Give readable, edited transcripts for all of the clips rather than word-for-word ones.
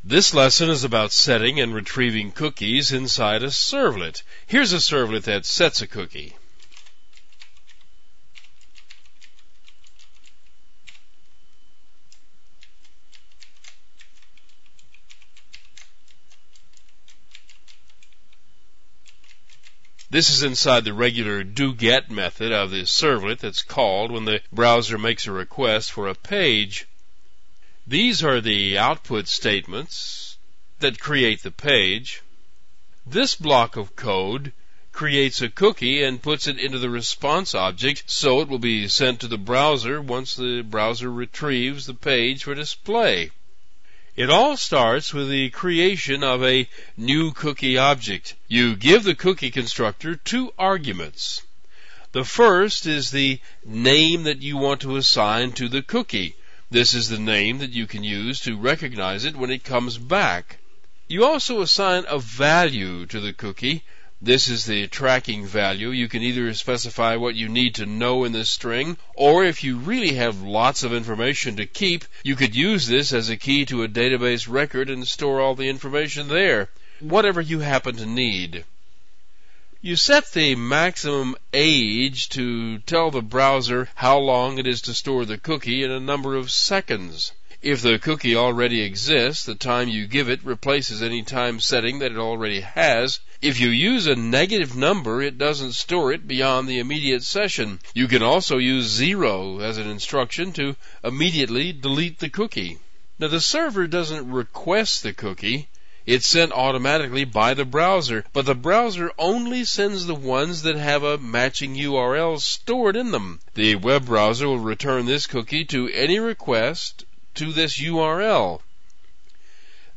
This lesson is about setting and retrieving cookies inside a servlet. Here's a servlet that sets a cookie. This is inside the regular do-get method of the servlet that's called when the browser makes a request for a page. These are the output statements that create the page. This block of code creates a cookie and puts it into the response object, so it will be sent to the browser once the browser retrieves the page for display. It all starts with the creation of a new cookie object. You give the cookie constructor two arguments. The first is the name that you want to assign to the cookie. This is the name that you can use to recognize it when it comes back. You also assign a value to the cookie. This is the tracking value. You can either specify what you need to know in this string, or if you really have lots of information to keep, you could use this as a key to a database record and store all the information there, whatever you happen to need. You set the maximum age to tell the browser how long it is to store the cookie in a number of seconds. If the cookie already exists, the time you give it replaces any time setting that it already has. If you use a negative number, it doesn't store it beyond the immediate session. You can also use 0 as an instruction to immediately delete the cookie. Now, the server doesn't request the cookie. It's sent automatically by the browser, but the browser only sends the ones that have a matching URL stored in them. The web browser will return this cookie to any request to this URL.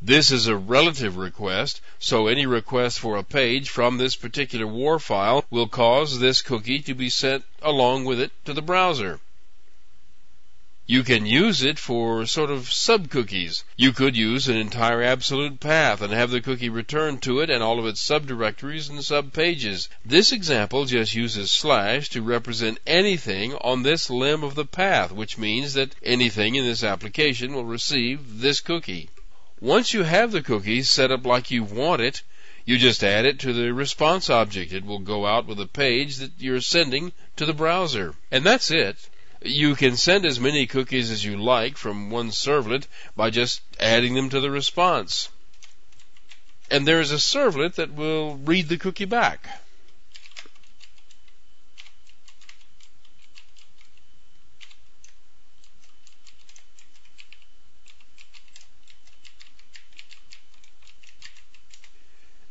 This is a relative request, so any request for a page from this particular WAR file will cause this cookie to be sent along with it to the browser. You can use it for sort of sub-cookies. You could use an entire absolute path and have the cookie returned to it and all of its subdirectories and sub-pages. This example just uses / to represent anything on this limb of the path, which means that anything in this application will receive this cookie. Once you have the cookie set up like you want it, you just add it to the response object. It will go out with a page that you're sending to the browser. And that's it. You can send as many cookies as you like from one servlet by just adding them to the response. And there is a servlet that will read the cookie back.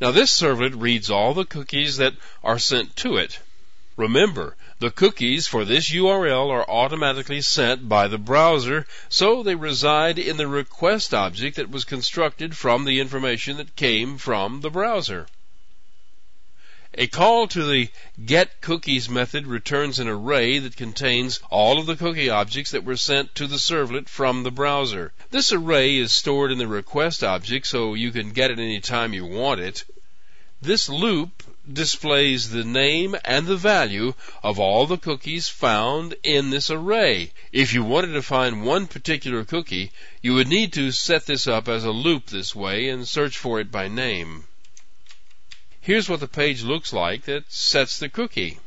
Now, this servlet reads all the cookies that are sent to it. Remember, the cookies for this URL are automatically sent by the browser, so they reside in the request object that was constructed from the information that came from the browser. A call to the getCookies method returns an array that contains all of the cookie objects that were sent to the servlet from the browser. This array is stored in the request object, so you can get it any time you want it. This loop displays the name and the value of all the cookies found in this array. If you wanted to find one particular cookie, you would need to set this up as a loop this way and search for it by name. Here's what the page looks like that sets the cookie.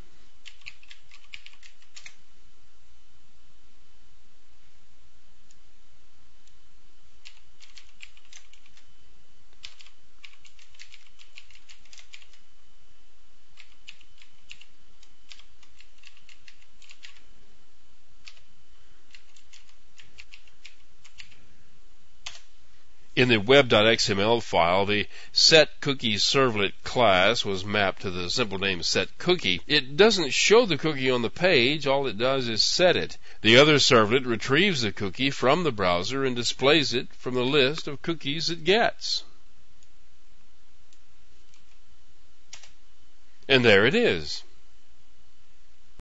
In the web.xml file, the setCookieServlet class was mapped to the simple name setCookie. It doesn't show the cookie on the page. All it does is set it. The other servlet retrieves the cookie from the browser and displays it from the list of cookies it gets. And there it is.